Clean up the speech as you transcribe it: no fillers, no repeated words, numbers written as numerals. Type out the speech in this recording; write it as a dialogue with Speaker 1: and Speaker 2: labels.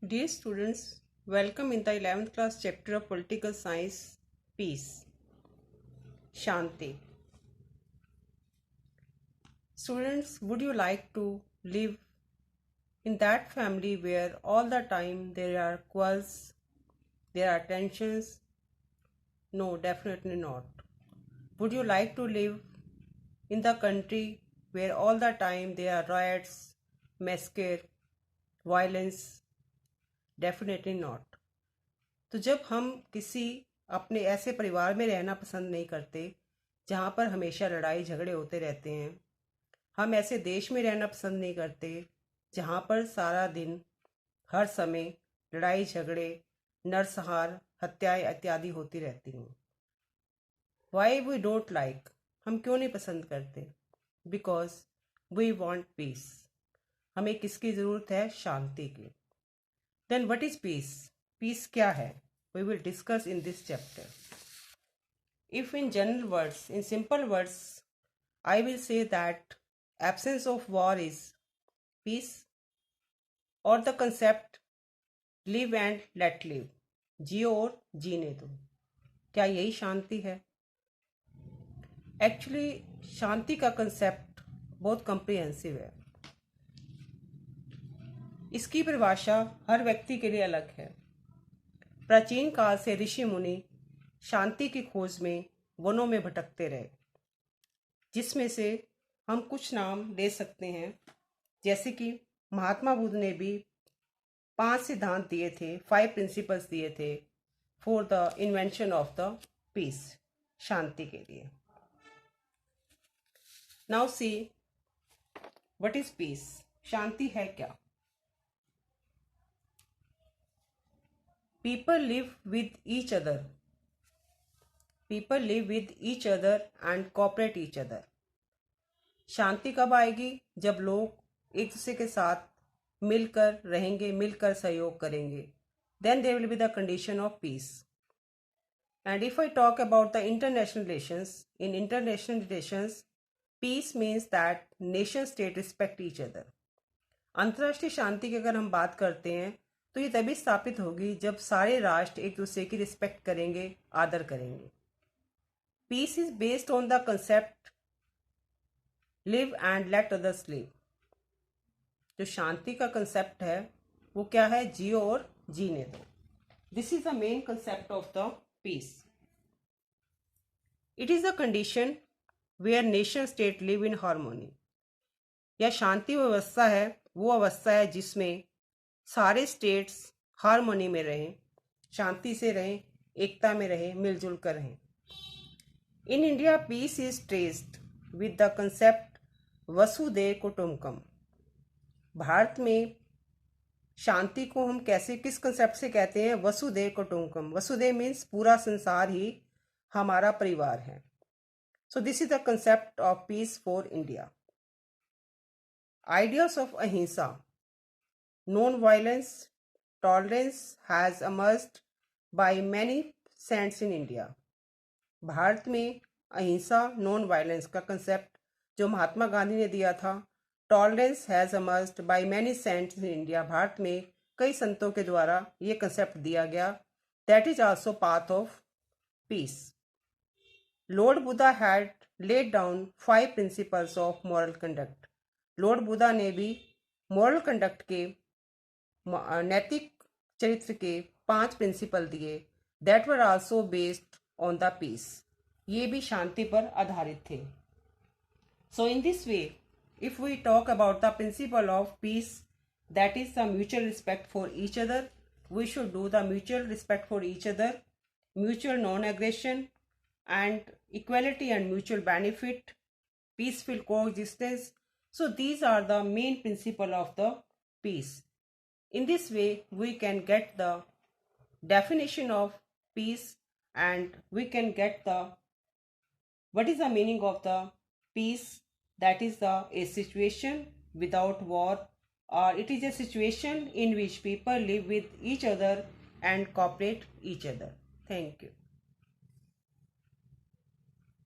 Speaker 1: Dear students, welcome in the 11th class chapter of Political Science, Peace, Shanti. Students, would you like to live in that family where all the time there are quarrels, there are tensions? No, definitely not. Would you like to live in the country where all the time there are riots, massacre, violence? Definitely not. तो जब हम किसी अपने ऐसे परिवार में रहना पसंद नहीं करते जहाँ पर हमेशा लड़ाई झगड़े होते रहते हैं, हम ऐसे देश में रहना पसंद नहीं करते जहाँ पर सारा दिन हर समय लड़ाई झगड़े, नरसंहार, हत्याएं इत्यादि होती रहती हैं। वाई वी डोंट लाइक, हम क्यों नहीं पसंद करते? बिकॉज वी वॉन्ट पीस, हमें किसकी ज़रूरत है? शांति की। Then what is peace? Peace क्या है? We will discuss in this chapter. If in general words, in simple words, I will say that absence of war is peace, or the concept live and let live, जियो और जीने दो। क्या यही शांति है? Actually शांति का concept बहुत comprehensive है। इसकी परिभाषा हर व्यक्ति के लिए अलग है। प्राचीन काल से ऋषि मुनि शांति की खोज में वनों में भटकते रहे, जिसमें से हम कुछ नाम ले सकते हैं। जैसे कि महात्मा बुद्ध ने भी 5 सिद्धांत दिए थे, 5 प्रिंसिपल्स दिए थे for the invention of the peace, शांति के लिए। Now see what is peace? शांति है क्या? People live with each other. People live with each other and cooperate each other. शांति कब आएगी? जब लोग एक दूसरे के साथ मिलकर रहेंगे, मिलकर सहयोग करेंगे. Then there will be the condition of peace. And if I talk about the international relations, in international relations, peace means that nation state respect each other. अंतर्राष्ट्रीय शांति की अगर हम बात करते हैं तो ये तभी स्थापित होगी जब सारे राष्ट्र एक दूसरे की रिस्पेक्ट करेंगे, आदर करेंगे। Peace is based on the concept live and let others live. जो शांति का कंसेप्ट है वो क्या है? जियो और जीने दो। This is the main concept of the peace. It is the condition where nation state live in harmony. यह शांति व्यवस्था है, वो अवस्था है जिसमें सारे स्टेट्स हार्मोनी में रहें, शांति से रहें, एकता में रहें, मिलजुल कर रहें। In India peace is traced with the concept वसुधैव कुटुंबकम। भारत में शांति को हम कैसे, किस कंसेप्ट से कहते हैं? वसुधैव कुटुंबकम। वसुधैव मीन्स पूरा संसार ही हमारा परिवार है। So this is the concept of peace for India. Ideas of अहिंसा, non-violence, tolerance has emerged by many saints in India. Bharat में अहिंसा, नॉन वायलेंस का कंसेप्ट जो महात्मा गांधी ने दिया था, tolerance has emerged by many saints in India. Bharat में कई संतों के द्वारा ये कंसेप्ट दिया गया। That is also path of peace. Lord Buddha had laid down 5 principles of moral conduct. Lord Buddha ने भी मॉरल कंडक्ट के, नैतिक चरित्र के 5 प्रिंसिपल दिए। That were also based on the peace. ये भी शांति पर आधारित थे। So in this way, if we talk about the principle of peace, that is the mutual respect for each other, we should do the mutual respect for each other, mutual non aggression and equality and mutual benefit, peaceful coexistence. So these are the main principle of the peace. In this way, we can get the definition of peace, and we can get the what is the meaning of the peace. That is a situation without war, or it is a situation in which people live with each other and cooperate each other. Thank you.